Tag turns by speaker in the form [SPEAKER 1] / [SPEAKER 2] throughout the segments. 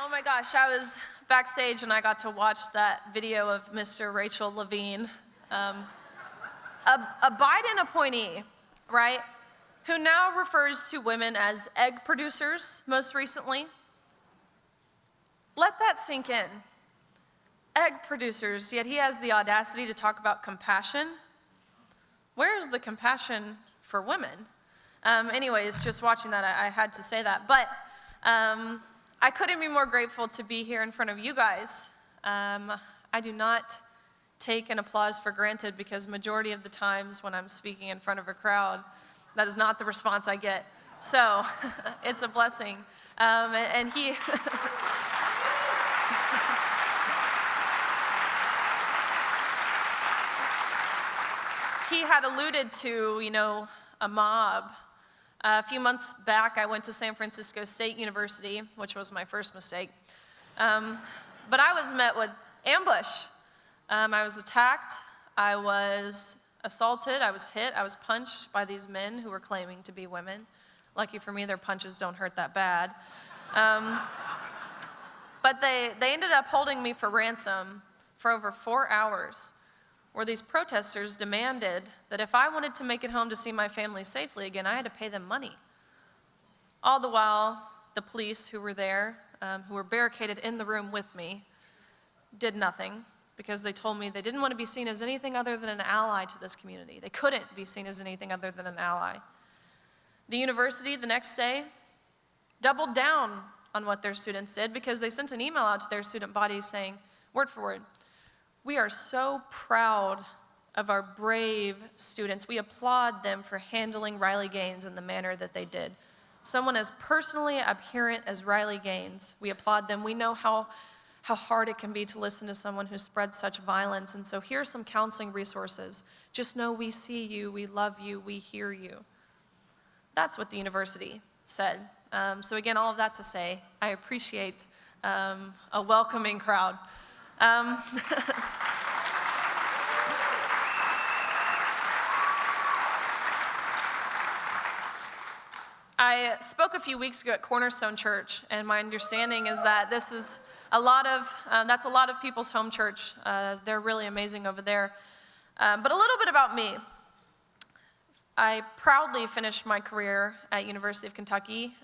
[SPEAKER 1] Oh my gosh, I was backstage and I got to watch that video of Mr. Rachel Levine, a Biden appointee, right, who now refers to women as egg producers most recently. Let that sink in. Egg producers, yet he has the audacity to talk about compassion. Where's the compassion for women? Anyways, just watching that, I had to say that. But I couldn't be more grateful to be here in front of you guys. I do not take an applause for granted because majority of the times when I'm speaking in front of a crowd, that is not the response I get. So it's a blessing. And he... He had alluded to, a mob. A few months back, I went to San Francisco State University, which was my first mistake. But I was met with ambush. I was attacked, I was assaulted, I was hit, I was punched by these men who were claiming to be women. Lucky for me, their punches don't hurt that bad. But they ended up holding me for ransom for over 4 hours, where these protesters demanded that if I wanted to make it home to see my family safely again, I had to pay them money. All the while, the police who were there, who were barricaded in the room with me, did nothing because they told me they didn't want to be seen as anything other than an ally to this community. They couldn't be seen as anything other than an ally. The university the next day doubled down on what their students did because they sent an email out to their student body saying, word for word, "We are so proud of our brave students. We applaud them for handling Riley Gaines in the manner that they did. Someone as personally abhorrent as Riley Gaines, we applaud them. We know how hard it can be to listen to someone who spreads such violence, and so here's some counseling resources. Just know we see you, we love you, we hear you." That's what the university said. So again, all of that to say, I appreciate a welcoming crowd. I spoke a few weeks ago at Cornerstone Church, and my understanding is that this is that's a lot of people's home church. They're really amazing over there. But a little bit about me. I proudly finished my career at University of Kentucky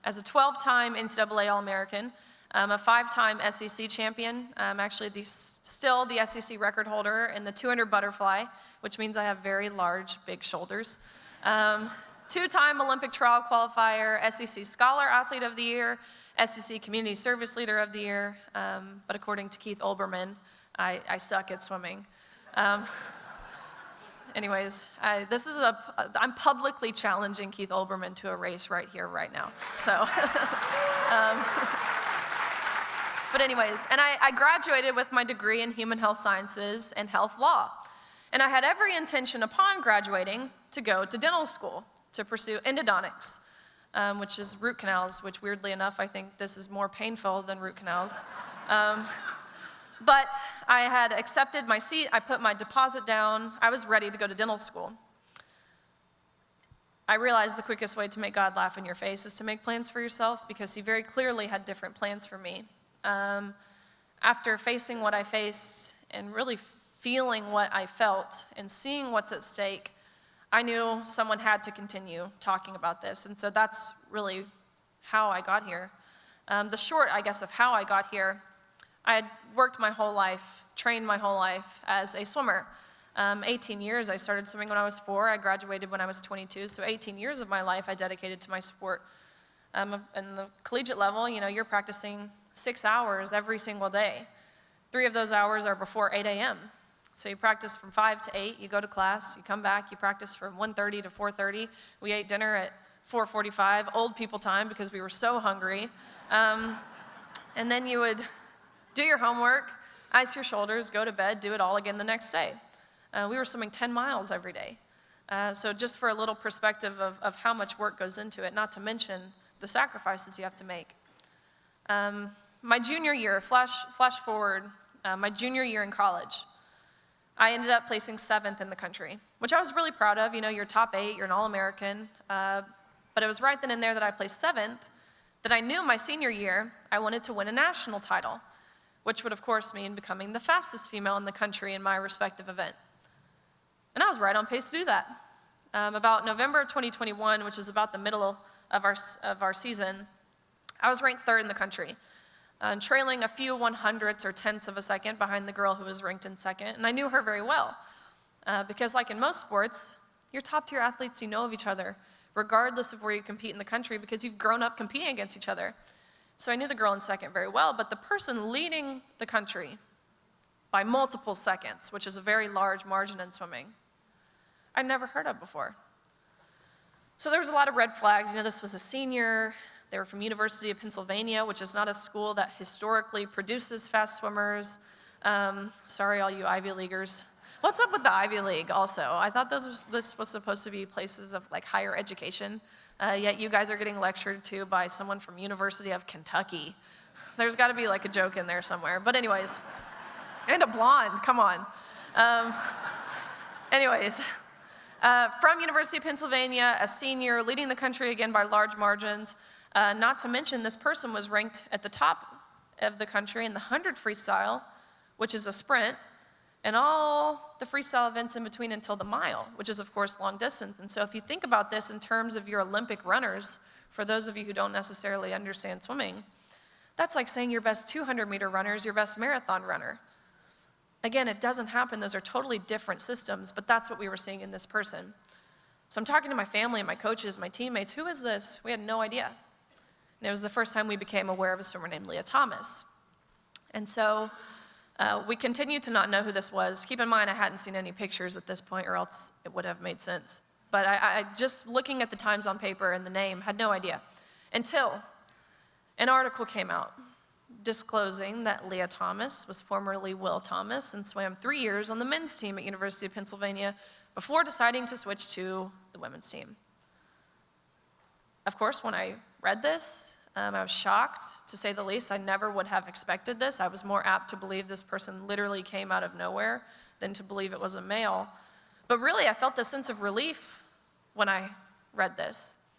[SPEAKER 1] as a 12-time NCAA All-American, a 5-time SEC champion. I'm actually still the SEC record holder in the 200 butterfly, which means I have very large, big shoulders. 2-time Olympic trial qualifier, SEC Scholar Athlete of the Year, SEC Community Service Leader of the Year, but according to Keith Olbermann, I suck at swimming. Anyways, I'm publicly challenging Keith Olbermann to a race right here, right now. So, but anyways, and I graduated with my degree in human health sciences and health law. And I had every intention upon graduating to go to dental school to pursue endodontics, which is root canals, which weirdly enough, I think this is more painful than root canals. But I had accepted my seat, I put my deposit down, I was ready to go to dental school. I realized the quickest way to make God laugh in your face is to make plans for yourself, because he very clearly had different plans for me. After facing what I faced and really feeling what I felt and seeing what's at stake, I knew someone had to continue talking about this, and so that's really how I got here. The short, I guess, of how I got here, I had worked my whole life, trained my whole life as a swimmer. 18 years, I started swimming when I was 4, I graduated when I was 22, so 18 years of my life I dedicated to my sport. In the collegiate level, you're practicing 6 hours every single day. 3 of those hours are before 8 a.m. So you practice from 5 to 8, you go to class, you come back, you practice from 1:30 to 4:30. We ate dinner at 4:45, old people time because we were so hungry. And then you would do your homework, ice your shoulders, go to bed, do it all again the next day. We were swimming 10 miles every day. So just for a little perspective of how much work goes into it, not to mention the sacrifices you have to make. My junior year, flash forward, my junior year in college, I ended up placing 7th in the country, which I was really proud of. You're top 8, you're an All-American. But it was right then and there that I placed 7th that I knew my senior year I wanted to win a national title, which would of course mean becoming the fastest female in the country in my respective event. And I was right on pace to do that. About November of 2021, which is about the middle of our season, I was ranked third in the country, trailing a few 100ths or tenths of a second behind the girl who was ranked in second. And I knew her very well, because like in most sports, you're top-tier athletes, you know of each other, regardless of where you compete in the country, because you've grown up competing against each other. So I knew the girl in second very well, but the person leading the country by multiple seconds, which is a very large margin in swimming, I'd never heard of before. So there was a lot of red flags. This was a senior. They were from University of Pennsylvania, which is not a school that historically produces fast swimmers. Sorry, all you Ivy Leaguers. What's up with the Ivy League also? I thought this was supposed to be places of like higher education, yet you guys are getting lectured to by someone from University of Kentucky. There's gotta be like a joke in there somewhere. But anyways, and a blonde, come on. From University of Pennsylvania, a senior, leading the country again by large margins. Not to mention, this person was ranked at the top of the country in the 100 freestyle, which is a sprint, and all the freestyle events in between until the mile, which is, of course, long distance. And so if you think about this in terms of your Olympic runners, for those of you who don't necessarily understand swimming, that's like saying your best 200-meter runner is your best marathon runner. Again, it doesn't happen. Those are totally different systems, but that's what we were seeing in this person. So I'm talking to my family and my coaches, my teammates. Who is this? We had no idea. And it was the first time we became aware of a swimmer named Leah Thomas. And so we continued to not know who this was. Keep in mind, I hadn't seen any pictures at this point, or else it would have made sense. But I just looking at the times on paper and the name, had no idea. Until an article came out disclosing that Leah Thomas was formerly Will Thomas and swam 3 years on the men's team at University of Pennsylvania before deciding to switch to the women's team. Of course, when I read this, I was shocked, to say the least. I never would have expected this. I was more apt to believe this person literally came out of nowhere than to believe it was a male. But really, I felt this sense of relief when I read this,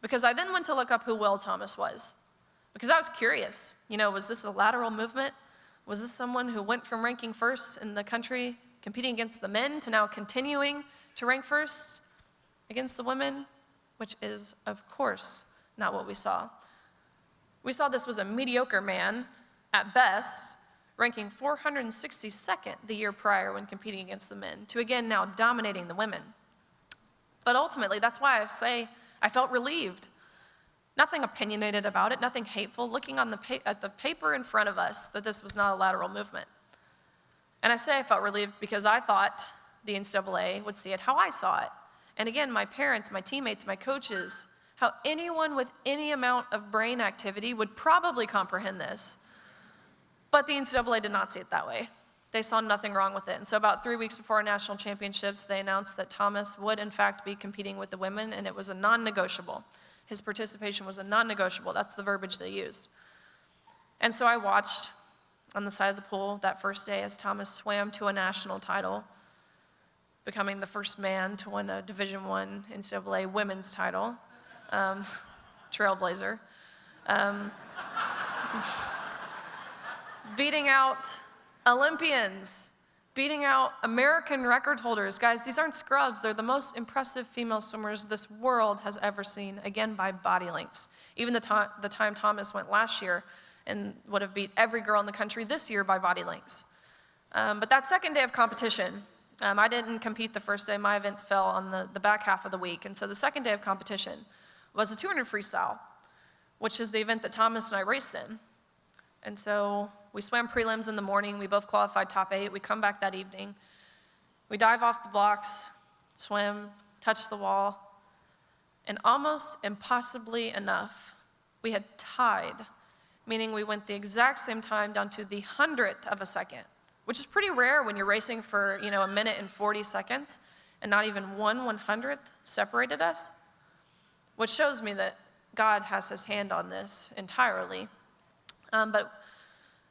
[SPEAKER 1] because I then went to look up who Will Thomas was, because I was curious. Was this a lateral movement? Was this someone who went from ranking first in the country, competing against the men, to now continuing to rank first against the women? Which is, of course, not what we saw. We saw this was a mediocre man, at best, ranking 462nd the year prior when competing against the men, to again now dominating the women. But ultimately, that's why I say I felt relieved. Nothing opinionated about it, nothing hateful, looking at the paper in front of us that this was not a lateral movement. And I say I felt relieved because I thought the NCAA would see it how I saw it. And again, my parents, my teammates, my coaches, how anyone with any amount of brain activity would probably comprehend this. But the NCAA did not see it that way. They saw nothing wrong with it. And so about 3 weeks before our national championships, they announced that Thomas would in fact be competing with the women, and it was a non-negotiable. His participation was a non-negotiable. That's the verbiage they used. And so I watched on the side of the pool that first day as Thomas swam to a national title, becoming the first man to win a Division I NCAA women's title. Trailblazer. Beating out Olympians, beating out American record holders. Guys, these aren't scrubs. They're the most impressive female swimmers this world has ever seen, again, by body lengths. Even the time Thomas went last year and would have beat every girl in the country this year by body lengths. But that second day of competition, I didn't compete the first day. My events fell on the back half of the week. And so the second day of competition was the 200 freestyle, which is the event that Thomas and I raced in. And so we swam prelims in the morning. We both qualified top 8. We come back that evening. We dive off the blocks, swim, touch the wall, and almost impossibly enough, we had tied, meaning we went the exact same time down to the 100th of a second, which is pretty rare when you're racing for, 1 minute and 40 seconds, and not even 1/100th separated us, which shows me that God has his hand on this entirely. But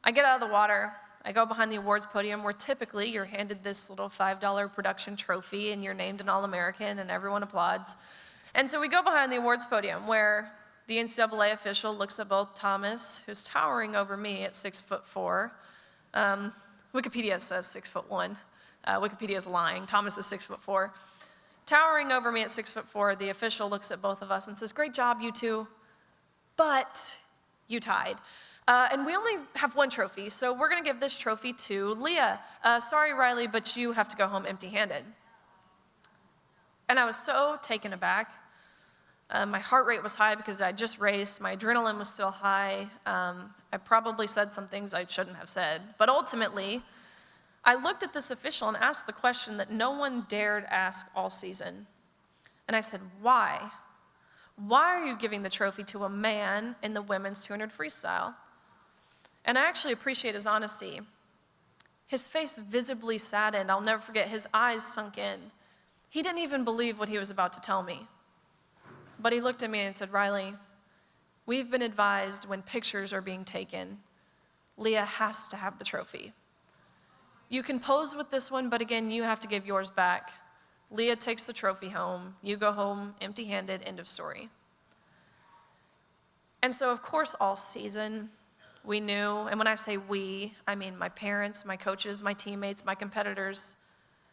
[SPEAKER 1] I get out of the water, I go behind the awards podium where typically you're handed this little $5 production trophy and you're named an All-American and everyone applauds. And so we go behind the awards podium where the NCAA official looks at both Thomas, who's towering over me at 6'4". Wikipedia says 6'1". Wikipedia's lying. Thomas is 6'4". Towering over me at 6'4", the official looks at both of us and says, "Great job, you two, but you tied. And we only have one trophy, so we're gonna give this trophy to Leah. Sorry, Riley, but you have to go home empty-handed." And I was so taken aback. My heart rate was high because I just raced. My adrenaline was still high. I probably said some things I shouldn't have said. But ultimately, I looked at this official and asked the question that no one dared ask all season. And I said, why? Why are you giving the trophy to a man in the women's 200 freestyle? And I actually appreciate his honesty. His face visibly saddened. I'll never forget, his eyes sunk in. He didn't even believe what he was about to tell me. But he looked at me and said, "Riley, we've been advised when pictures are being taken, Leah has to have the trophy. You can pose with this one, but again, you have to give yours back. Leah takes the trophy home. You go home empty-handed, end of story." And so, of course, all season, we knew, and when I say we, I mean my parents, my coaches, my teammates, my competitors,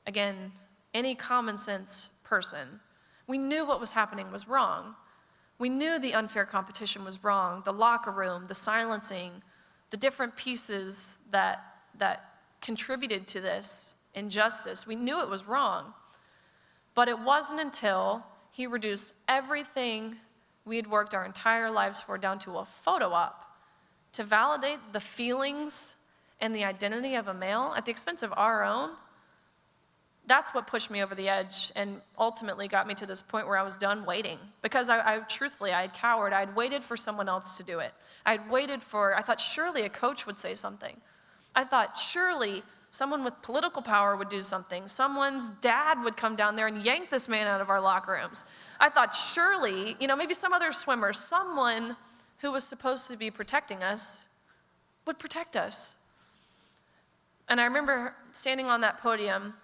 [SPEAKER 1] again, any common sense person. We knew what was happening was wrong. We knew the unfair competition was wrong, the locker room, the silencing, the different pieces that contributed to this injustice. We knew it was wrong. But it wasn't until he reduced everything we had worked our entire lives for down to a photo op to validate the feelings and the identity of a male at the expense of our own. That's what pushed me over the edge and ultimately got me to this point where I was done waiting. Because I truthfully, I had cowered. I had waited for someone else to do it. I thought surely a coach would say something. I thought surely someone with political power would do something. Someone's dad would come down there and yank this man out of our locker rooms. I thought surely, maybe some other swimmer, someone who was supposed to be protecting us would protect us. And I remember standing on that podium,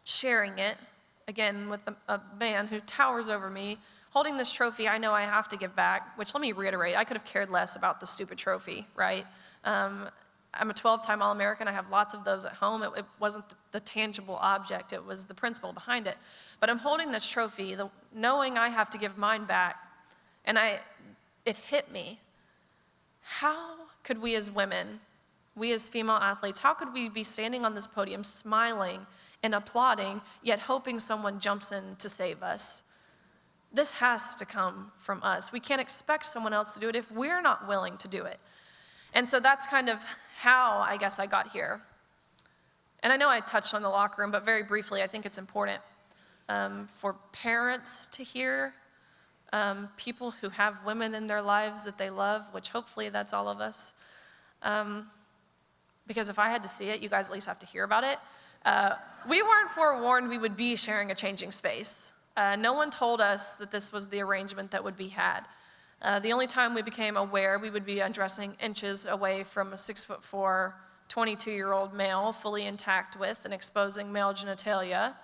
[SPEAKER 1] sharing it, again, with a man who towers over me, holding this trophy I know I have to give back, which, let me reiterate, I could have cared less about the stupid trophy, right? I'm a 12-time All-American. I have lots of those at home. It wasn't the tangible object. It was the principle behind it. But I'm holding this trophy, knowing I have to give mine back, and it hit me. How could we as women, we as female athletes, how could we be standing on this podium smiling and applauding, yet hoping someone jumps in to save us? This has to come from us. We can't expect someone else to do it if we're not willing to do it. And so that's kind of how I guess I got here. And I know I touched on the locker room, but very briefly, I think it's important for parents to hear, people who have women in their lives that they love, which hopefully that's all of us. Because if I had to see it, you guys at least have to hear about it. We weren't forewarned we would be sharing a changing space. No one told us that this was the arrangement that would be had. The only time we became aware we would be undressing inches away from a 6'4", 22-year-old male fully intact with and exposing male genitalia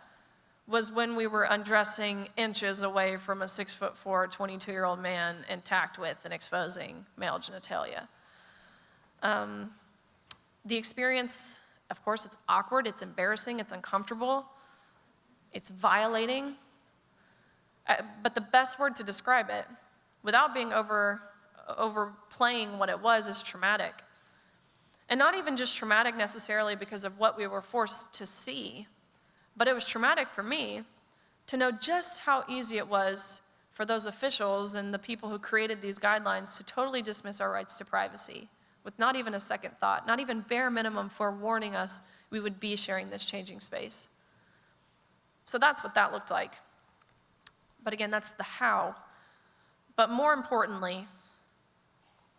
[SPEAKER 1] was when we were undressing inches away from a 6'4", 22-year-old man intact with and exposing male genitalia. The experience, of course, it's awkward, it's embarrassing, it's uncomfortable, it's violating. But the best word to describe it, without being overplaying what it was, is traumatic. And not even just traumatic necessarily because of what we were forced to see, but it was traumatic for me to know just how easy it was for those officials and the people who created these guidelines to totally dismiss our rights to privacy with not even a second thought, not even bare minimum forewarning us we would be sharing this changing space. So that's what that looked like. But again, that's the how. But more importantly,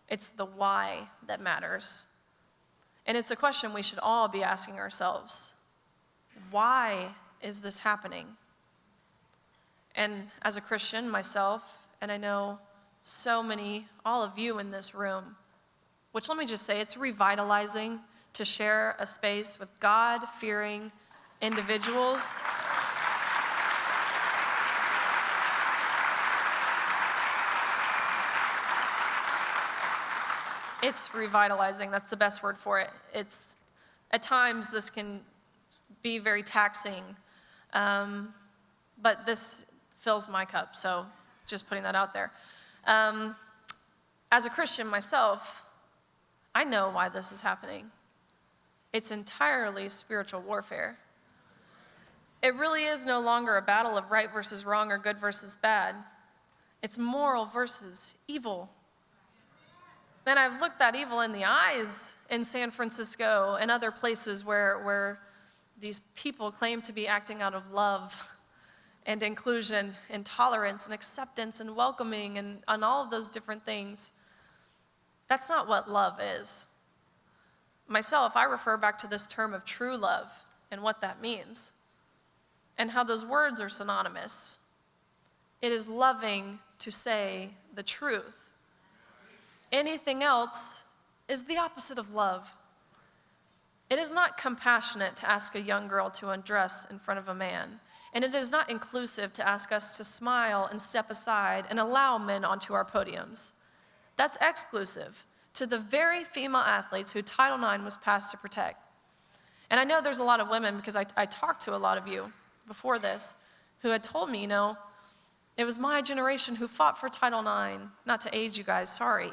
[SPEAKER 1] it's the why that matters. And it's a question we should all be asking ourselves. Why is this happening? And as a Christian myself, and I know so many, all of you in this room, which let me just say, it's revitalizing to share a space with God-fearing individuals. It's revitalizing. That's the best word for it. It's, at times, this can be very taxing, but this fills my cup, so just putting that out there. As a Christian myself, I know why this is happening. It's entirely spiritual warfare. It really is no longer a battle of right versus wrong or good versus bad. It's moral versus evil. And I've looked that evil in the eyes in San Francisco and other places where these people claim to be acting out of love and inclusion and tolerance and acceptance and welcoming and all of those different things. That's not what love is. Myself, I refer back to this term of true love and what that means and how those words are synonymous. It is loving to say the truth. Anything else is the opposite of love. It is not compassionate to ask a young girl to undress in front of a man, and it is not inclusive to ask us to smile and step aside and allow men onto our podiums. That's exclusive to the very female athletes who Title IX was passed to protect. And I know there's a lot of women, because I talked to a lot of you before this, who had told me, it was my generation who fought for Title IX. Not to age you guys, sorry.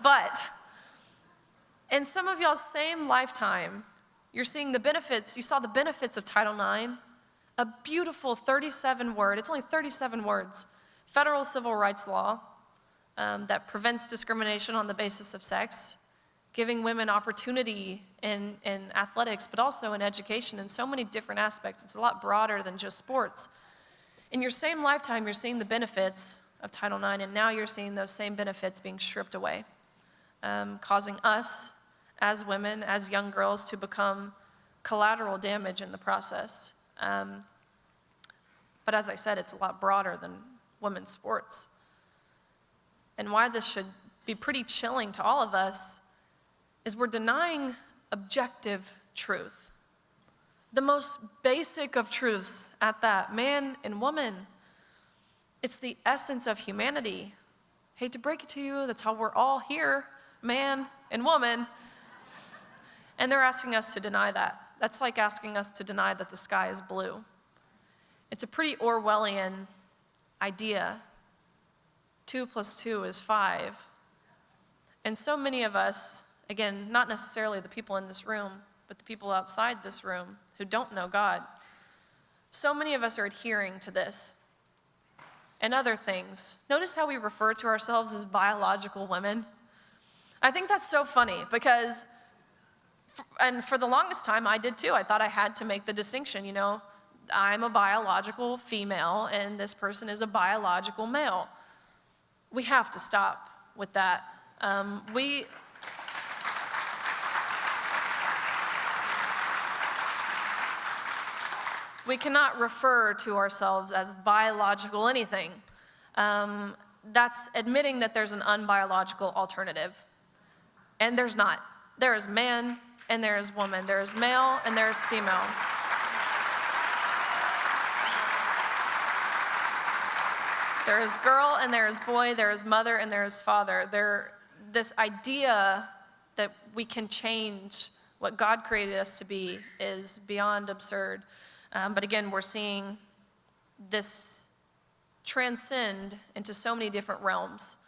[SPEAKER 1] But in some of y'all's same lifetime, you're seeing the benefits, you saw the benefits of Title IX, a beautiful 37-word, it's only 37 words, federal civil rights law that prevents discrimination on the basis of sex, giving women opportunity in athletics, but also in education in so many different aspects. It's a lot broader than just sports. In your same lifetime, you're seeing the benefits of Title IX, and now you're seeing those same benefits being stripped away, causing us as women, as young girls, to become collateral damage in the process. But as I said, it's a lot broader than women's sports. And why this should be pretty chilling to all of us is we're denying objective truth. The most basic of truths at that, man and woman. It's the essence of humanity. Hate to break it to you, that's how we're all here, man and woman. And they're asking us to deny that. That's like asking us to deny that the sky is blue. It's a pretty Orwellian idea. 2 + 2 is 5. And so many of us, again, not necessarily the people in this room, but the people outside this room who don't know God, so many of us are adhering to this and other things. Notice how we refer to ourselves as biological women. I think that's so funny because, and for the longest time I did too, I thought I had to make the distinction, I'm a biological female and this person is a biological male. We have to stop with that. We cannot refer to ourselves as biological anything. That's admitting that there's an unbiological alternative. And there's not. There is man and there is woman. There is male and there is female. There is girl and there is boy. There is mother and there is father. This idea that we can change what God created us to be is beyond absurd. But again, we're seeing this transcend into so many different realms.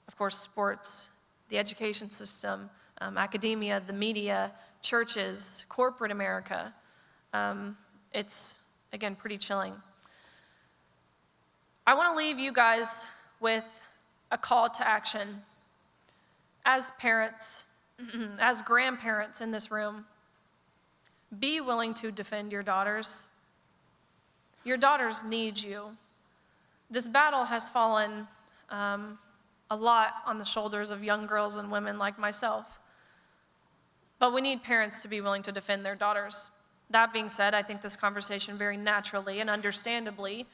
[SPEAKER 1] Of course, sports, the education system, academia, the media, churches, corporate America. It's, again, pretty chilling. I want to leave you guys with a call to action. As parents, as grandparents in this room, be willing to defend your daughters. Your daughters need you. This battle has fallen a lot on the shoulders of young girls and women like myself. But we need parents to be willing to defend their daughters. That being said, I think this conversation very naturally and understandably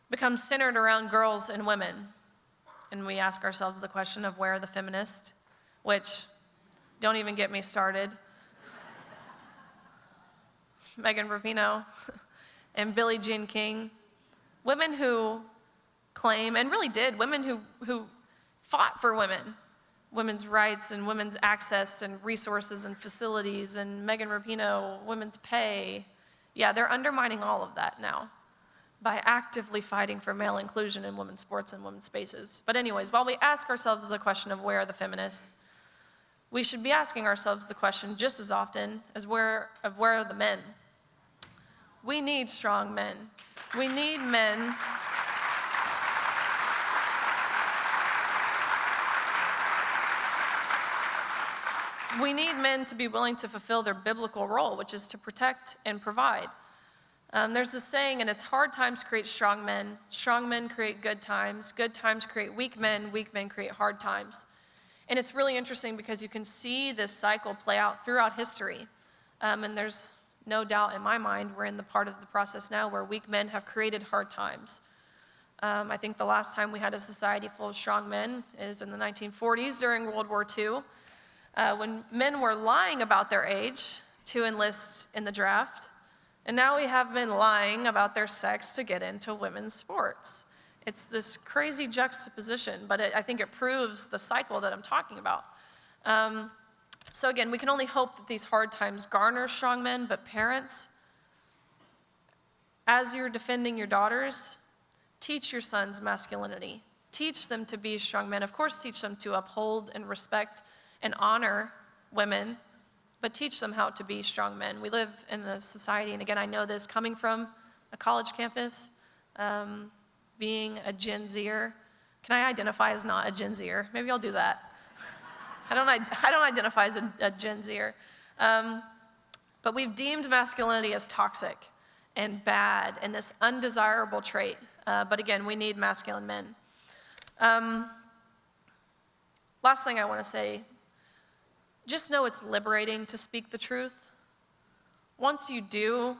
[SPEAKER 1] becomes centered around girls and women. And we ask ourselves the question of where are the feminists, which don't even get me started. Megan Rapinoe and Billie Jean King, women who claim, and really did, women who fought for women's rights and women's access and resources and facilities and Megan Rapinoe, women's pay. Yeah, they're undermining all of that now by actively fighting for male inclusion in women's sports and women's spaces. But anyways, while we ask ourselves the question of where are the feminists, we should be asking ourselves the question just as often as where are the men? We need strong men. We need men. We need men to be willing to fulfill their biblical role, which is to protect and provide. There's this saying, and it's hard times create strong men create good times create weak men create hard times. And it's really interesting because you can see this cycle play out throughout history. And there's no doubt in my mind we're in the part of the process now where weak men have created hard times. I think the last time we had a society full of strong men is in the 1940s during World War II. When men were lying about their age to enlist in the draft, and now we have men lying about their sex to get into women's sports. It's this crazy juxtaposition, but I think it proves the cycle that I'm talking about. So again, we can only hope that these hard times garner strong men, but parents, as you're defending your daughters, teach your sons masculinity. Teach them to be strong men. Of course, teach them to uphold and respect and honor women, but teach them how to be strong men. We live in a society, and again, I know this coming from a college campus, being a Gen Zer. Can I identify as not a Gen Zer? Maybe I'll do that. I don't identify as a Gen Zer. But we've deemed masculinity as toxic and bad and this undesirable trait. But again, we need masculine men. Last thing I want to say, just know it's liberating to speak the truth. Once you do,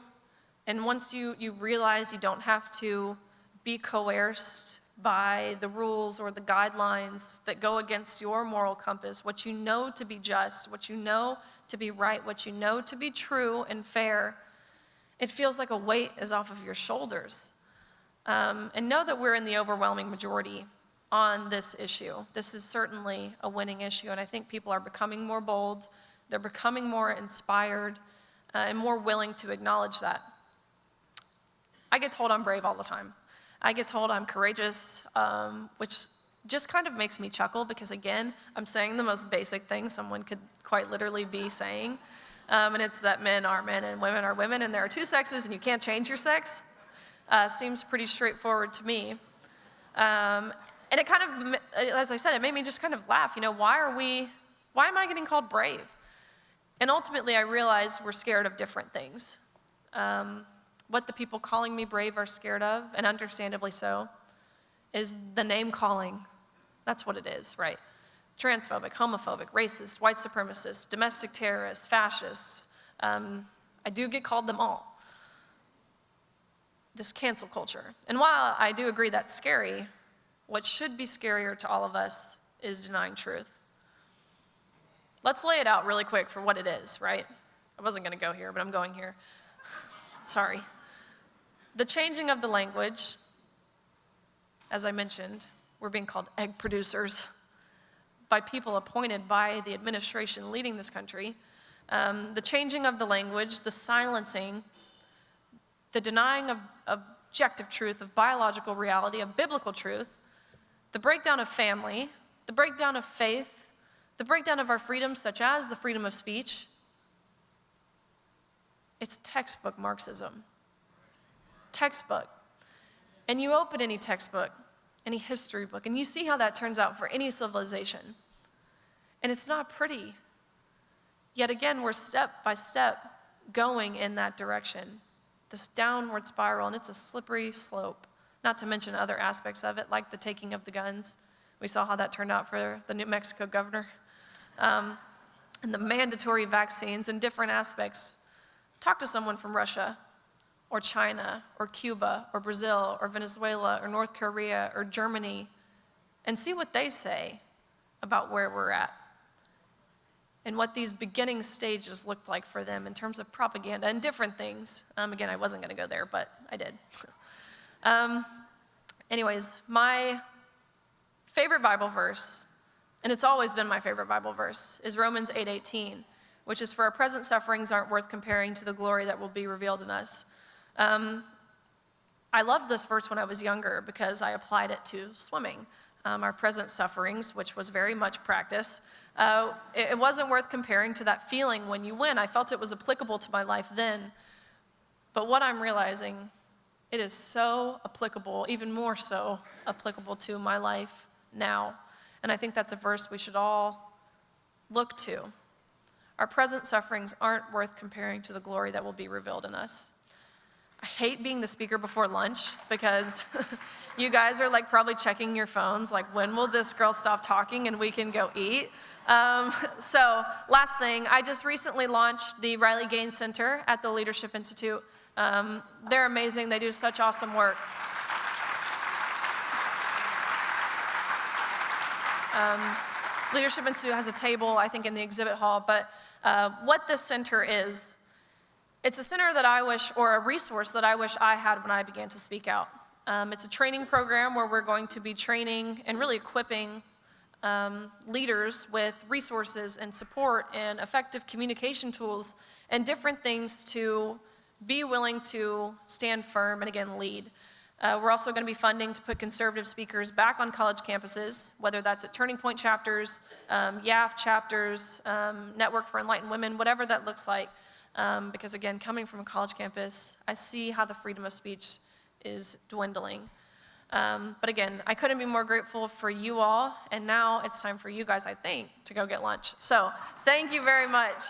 [SPEAKER 1] and once you realize you don't have to be coerced by the rules or the guidelines that go against your moral compass, what you know to be just, what you know to be right, what you know to be true and fair, it feels like a weight is off of your shoulders. And know that we're in the overwhelming majority on this issue. This is certainly a winning issue, and I think people are becoming more bold, they're becoming more inspired, and more willing to acknowledge that. I get told I'm brave all the time. I get told I'm courageous, which just kind of makes me chuckle because, again, I'm saying the most basic thing someone could quite literally be saying, and it's that men are men and women are women, and there are two sexes and you can't change your sex. Seems pretty straightforward to me. And it kind of, as I said, it made me just kind of laugh. You know, why am I getting called brave? And ultimately, I realized we're scared of different things. What the people calling me brave are scared of, and understandably so, is the name calling. That's what it is, right? Transphobic, homophobic, racist, white supremacist, domestic terrorists, fascists. I do get called them all. This cancel culture. And while I do agree that's scary, what should be scarier to all of us is denying truth. Let's lay it out really quick for what it is, right? I wasn't going to go here, but I'm going here. Sorry. The changing of the language, as I mentioned, we're being called egg producers by people appointed by the administration leading this country. The changing of the language, the silencing, the denying of objective truth, of biological reality, of biblical truth, the breakdown of family, the breakdown of faith, the breakdown of our freedoms, such as the freedom of speech. It's textbook Marxism. Textbook. And you open any textbook, any history book, and you see how that turns out for any civilization. And it's not pretty. Yet again, we're step by step going in that direction, this downward spiral, and it's a slippery slope, not to mention other aspects of it, like the taking of the guns. We saw how that turned out for the New Mexico governor, and the mandatory vaccines and different aspects. Talk to someone from Russia, or China, or Cuba, or Brazil, or Venezuela, or North Korea, or Germany, and see what they say about where we're at and what these beginning stages looked like for them in terms of propaganda and different things. Again, I wasn't going to go there, but I did. Anyways, my favorite Bible verse, and it's always been my favorite Bible verse, is Romans 8:18, which is, "For our present sufferings aren't worth comparing to the glory that will be revealed in us." I loved this verse when I was younger because I applied it to swimming. Our present sufferings, which was very much practice, it wasn't worth comparing to that feeling when you win. I felt it was applicable to my life then. But what I'm realizing, it is so applicable, even more so applicable to my life now. And I think that's a verse we should all look to. Our present sufferings aren't worth comparing to the glory that will be revealed in us. I hate being the speaker before lunch because you guys are like probably checking your phones, like, when will this girl stop talking and we can go eat? So last thing, I just recently launched the Riley Gaines Center at the Leadership Institute. They're amazing. They do such awesome work. Leadership Institute has a table, I think, in the exhibit hall, but what this center is, it's a center that I wish, or a resource that I wish I had when I began to speak out. It's a training program where we're going to be training and really equipping leaders with resources and support and effective communication tools and different things to be willing to stand firm and, again, lead. We're also going to be funding to put conservative speakers back on college campuses, whether that's at Turning Point chapters, YAF chapters, Network for Enlightened Women, whatever that looks like. Because, again, coming from a college campus, I see how the freedom of speech is dwindling. But again, I couldn't be more grateful for you all, and now it's time for you guys, I think, to go get lunch. So thank you very much.